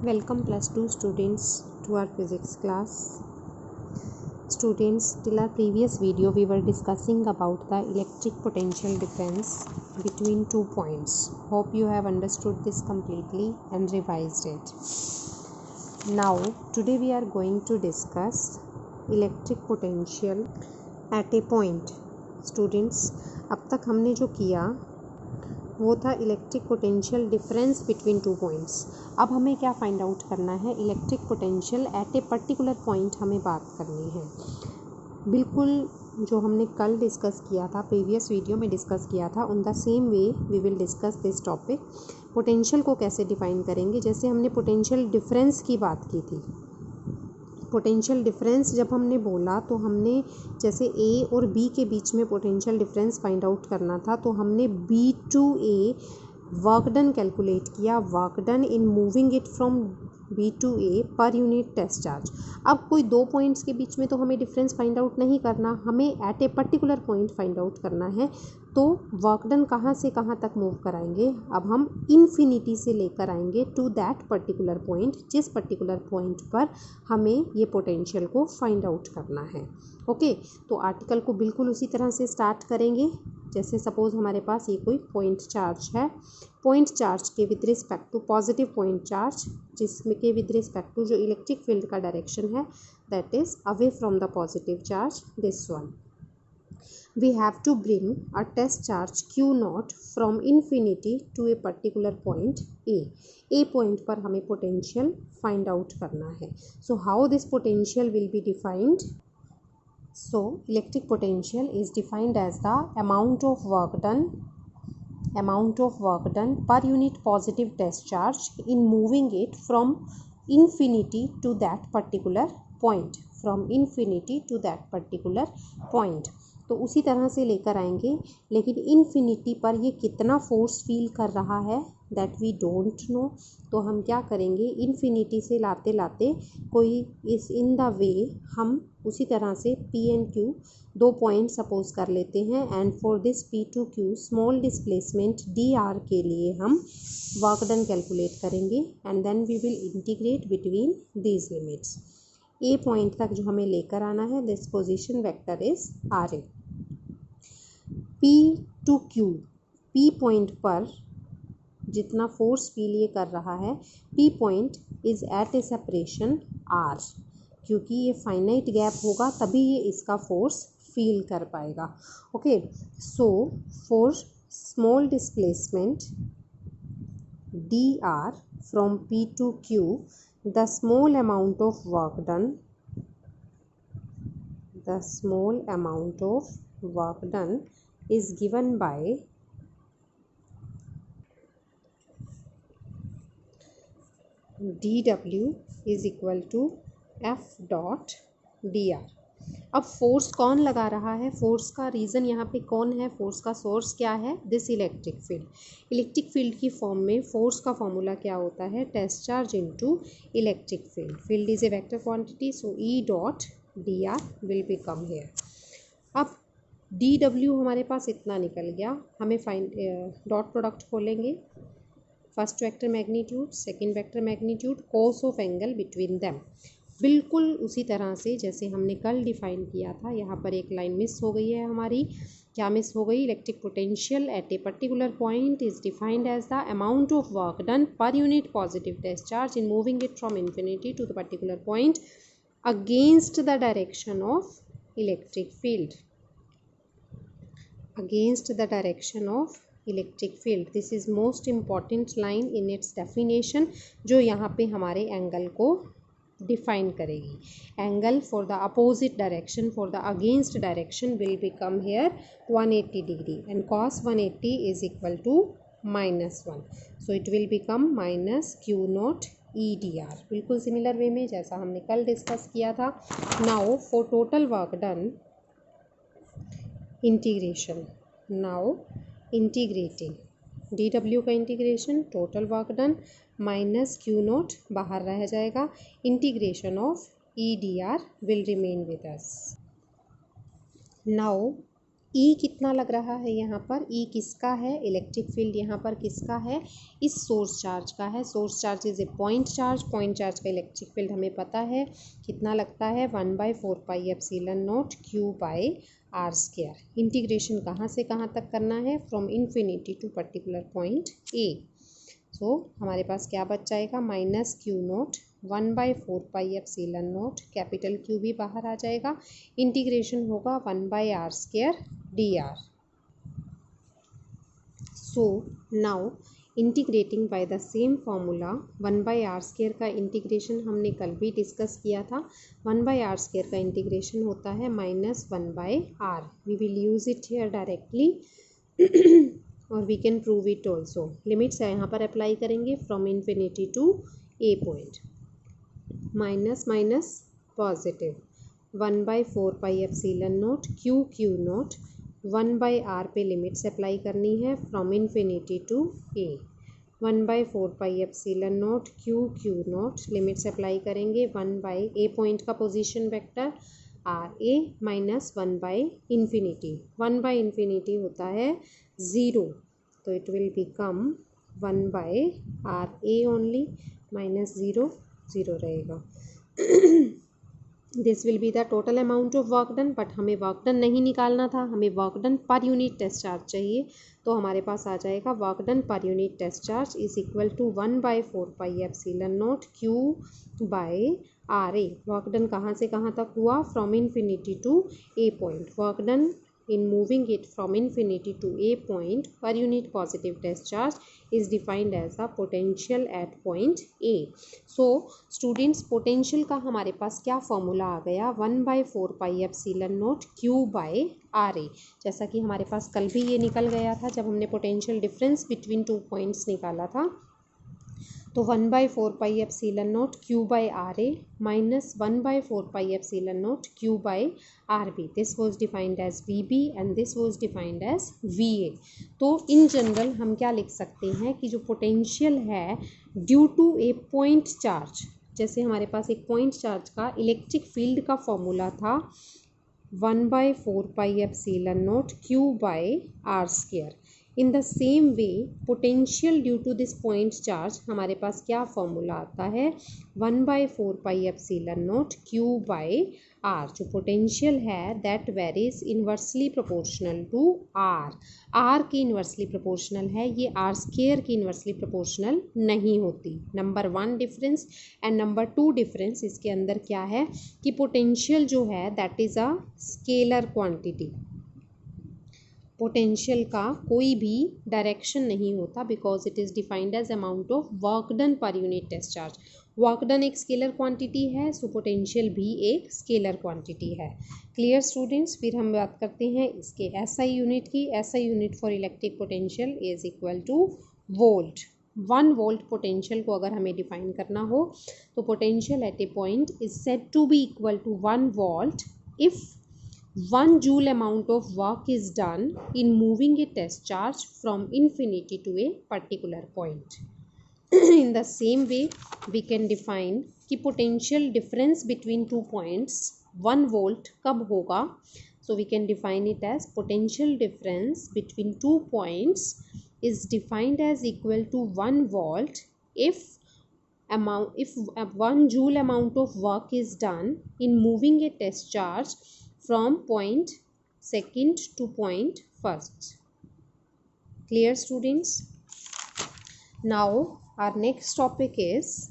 Welcome plus 2 students to our physics class. Students, till our previous video we were discussing about the electric potential difference between 2 points. Hope you have understood this completely and revised it. Now today we are going to discuss electric potential at a point. Students, अब तक हमने जो किया वो था electric potential difference between 2 points. अब हमें क्या फाइंड आउट करना है? Electric potential at a particular point हमें बात करनी है. बिल्कुल जो हमने कल डिस्कस किया था, प्रीवियस वीडियो में डिस्कस किया था, on the same way we will discuss this topic. Potential को कैसे डिफाइन करेंगे? जैसे हमने पोटेंशियल डिफरेंस की बात की थी. पोटेंशियल डिफरेंस जब हमने बोला तो हमने जैसे ए और बी के बीच में पोटेंशियल डिफरेंस फाइंड आउट करना था, तो हमने B to A work done calculate किया. Work done in moving it from B to A per unit test charge. अब कोई दो पॉइंट्स के बीच में तो हमें डिफरेंस फाइंड आउट नहीं करना, हमें at a particular point find out करना है. तो वर्क डन कहाँ से कहाँ तक मूव कराएंगे? अब हम इन्फिनिटी से लेकर आएंगे टू दैट पर्टिकुलर पॉइंट, जिस पर्टिकुलर पॉइंट पर हमें ये पोटेंशियल को फाइंड आउट करना है. ओके, तो आर्टिकल को बिल्कुल उसी तरह से स्टार्ट करेंगे. जैसे सपोज हमारे पास ये कोई पॉइंट चार्ज है. पॉइंट चार्ज के with respect to positive point charge, जिसमें के विद रिस्पेक्ट टू जो इलेक्ट्रिक फील्ड का डायरेक्शन है, that is away from the positive charge, this one. We have to bring a test charge Q naught from infinity to a particular point A. A point पर हमें potential find out करना है. So how this potential will be defined? So electric potential is defined as the amount of work done per unit positive test charge in moving it from infinity to that particular point. From infinity to that particular point. तो उसी तरह से लेकर आएंगे, लेकिन infinity पर ये कितना फोर्स फील कर रहा है दैट वी डोंट नो. तो हम क्या करेंगे, इन्फिनिटी से लाते लाते कोई इस इन द वे हम उसी तरह से पी एंड क्यू दो पॉइंट सपोज कर लेते हैं. And for this P to Q small displacement D R के लिए हम वर्क डन कैलकुलेट करेंगे and then we will integrate between these limits. A point तक जो हमें लेकर आना है, this position vector is R A. P to Q, P point पर जितना फोर्स फील ये कर रहा है, P point is at A separation are, क्योंकि ये फाइनाइट गैप होगा तभी ये इसका फोर्स फील कर पाएगा. Okay, so for small displacement D R from P to Q, the small amount of work done is given by dw is equal to f dot dr. अब force कौन लगा रहा है? फोर्स का reason यहाँ पे कौन है? फोर्स का सोर्स क्या है? This electric field. Electric field की फॉर्म में फोर्स का फॉर्मूला क्या होता है? Test charge into electric field. Field is a vector quantity, so E dot D R will become here. अब डी डब्ल्यू हमारे पास इतना निकल गया. हमें फाइंड डॉट प्रोडक्ट खोलेंगे. First vector magnitude, second vector magnitude, cos of angle between them. बिल्कुल उसी तरह से जैसे हमने कल डिफाइन किया था. यहाँ पर एक लाइन मिस हो गई है हमारी. क्या मिस हो गई? Electric potential at a particular point is defined as the amount of work done per unit positive test charge in moving it from infinity to the particular point against the direction of electric field. Against the direction of electric field. This is most important line in its definition, जो यहाँ पे हमारे angle को define करेगी. Angle for the opposite direction, for the against direction will become here 180 degree and cos 180 is equal to -1. So it will become minus Q not E D R. बिल्कुल similar way में जैसा हमने कल discuss किया था. Now for total work done integration. Now integrating D W का integration, total work done minus Q not बाहर रह जाएगा. Integration of E D R will remain with us. Now E कितना लग रहा है यहाँ पर, ई किसका है, इलेक्ट्रिक फील्ड यहाँ पर किसका है, इस सोर्स चार्ज का है। Source charge is a point charge, point charge का इलेक्ट्रिक फील्ड हमें पता है कितना लगता है 1/4πε0 Q/r²। इंटीग्रेशन कहाँ से कहाँ तक करना है, from infinity to particular point A. So हमारे पास क्या बच जाएगा, -Q0 1/4πε0, कैपिटल Q भी बाहर आ जाएगा, इंटीग्रेशन होगा 1/r² dr। So now integrating by the same formula 1/r² का इंटीग्रेशन हमने कल भी डिस्कस किया था। 1/r² का इंटीग्रेशन होता है -1/r। We will use it here directly और we can prove it also. Limits यहाँ पर अप्लाई करेंगे from infinity to A point. Minus minus positive, 1/4πε0 Q0 1/r पे लिमिट्स अप्लाई करनी है from infinity to A. 1/4πε0 Q0 limits apply करेंगे 1/a point का position vector RA minus 1/∞। 1/∞ होता है 0, तो it will become 1/RA only, minus 0 0 रहेगा। This will be the total amount of work done, but हमें work done नहीं निकालना था, हमें work done per unit test charge चाहिए। तो हमारे पास आ जाएगा work done per unit test charge is equal to 1/4πε0 Q/RA। Work done कहाँ से कहाँ तक हुआ, from infinity to A point. Work done in moving it from infinity to a point per unit positive test charge is defined as a potential at point A. So students, potential का हमारे पास क्या formula आ गया, 1/4πε0 Q/RA। जैसा कि हमारे पास कल भी ये निकल गया था जब हमने पोटेंशियल डिफरेंस बिटवीन 2 पॉइंट्स निकाला था। तो 1/4πε0 Q/RA minus 1/4πε0 Q/RB। This was defined as VB and this was defined as VA। तो इन जनरल हम क्या लिख सकते हैं कि जो पोटेंशियल है due to A point charge, जैसे हमारे पास एक पॉइंट चार्ज का इलेक्ट्रिक फील्ड का फॉर्मूला था 1/4πε0 Q/r²। In the same way potential due to this point charge हमारे पास क्या फॉर्मूला आता है 1/4πε0 Q/r। जो पोटेंशियल है that varies inversely proportional to r। r की इन्वर्सली प्रोपोर्शनल है, ये r² की इन्वर्सली प्रोपोर्शनल नहीं होती। Number 1 difference and number 2 difference इसके अंदर क्या है कि पोटेंशियल जो है that is a scalar quantity. Potential का कोई भी डायरेक्शन नहीं होता because it is defined as amount of work done per unit test charge. Work done एक स्केलर क्वांटिटी है, सो पोटेंशियल भी एक स्केलर क्वांटिटी है। क्लियर स्टूडेंट्स, फिर हम बात करते हैं इसके SI यूनिट की। SI unit for electric potential is equal to volt. 1 volt potential को अगर हमें डिफाइन करना हो तो potential at a point is said to be equal to 1 volt if 1 joule amount of work is done in moving a test charge from infinity to a particular point. In the same way we can define कि potential difference between 2 points 1 volt कब होगा, so we can define it as potential difference between 2 points is defined as equal to 1 volt if 1 joule amount of work is done in moving a test charge from point second to point first. Clear students? Now our next topic is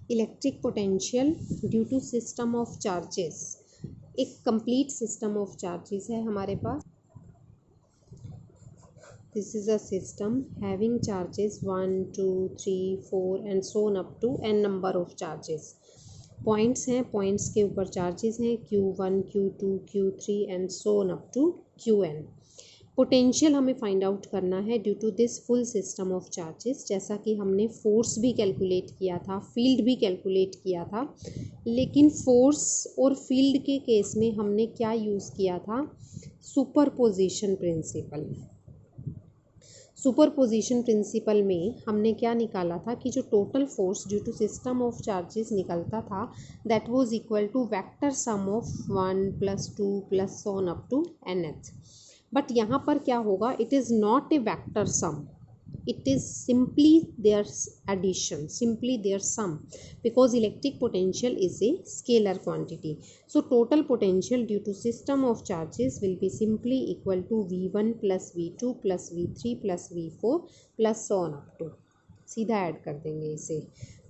electric potential due to system of charges. एक complete system of charges है हमारे पास। This is a system having charges 1 2 3 4 and so on up to n number of charges. Points हैं, points के ऊपर charges हैं Q1 Q2 Q3 and so on up to Qn। Potential हमें find out करना है due to this full system of charges. जैसा कि हमने फोर्स भी कैलकुलेट किया था, फील्ड भी कैलकुलेट किया था, लेकिन फोर्स और फील्ड के केस में हमने क्या यूज़ किया था, सुपरपोजिशन प्रिंसिपल। सुपरपोजिशन प्रिंसिपल में हमने क्या निकाला था कि जो total force due to system of charges निकलता था that was equal to vector sum of 1 + 2 + so on up to nth। But यहाँ पर क्या होगा, it is not a vector sum, it is simply their addition, simply their sum, because electric potential is a scalar quantity. So total potential due to system of charges will be simply equal to V1 plus V2 plus V3 plus V4 plus so on up to। सीधा add कर देंगे इसे,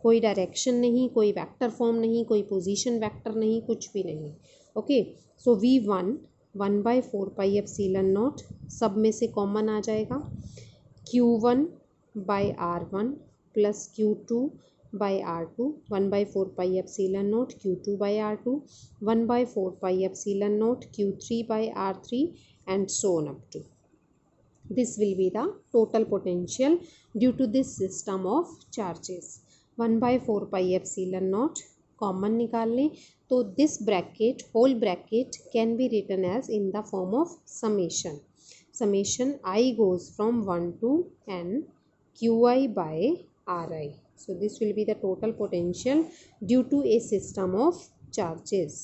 कोई direction नहीं, कोई vector form नहीं, कोई position vector नहीं, कुछ भी नहीं। ओके, सो V1 1/4πε0, सब में से कॉमन आ जाएगा, Q1/R1 plus Q2/R2 1/4πε0 Q2/R2 1/4πε0 Q3/R3 and so on up to। This will be the total potential due to this system of charges। 1/4πε0 common निकाल लें तो this bracket whole bracket can be written as in the form of summation I goes from 1 to n Qi/Ri। So this will be the total potential due to a system of charges।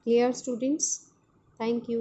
Clear students? Thank you।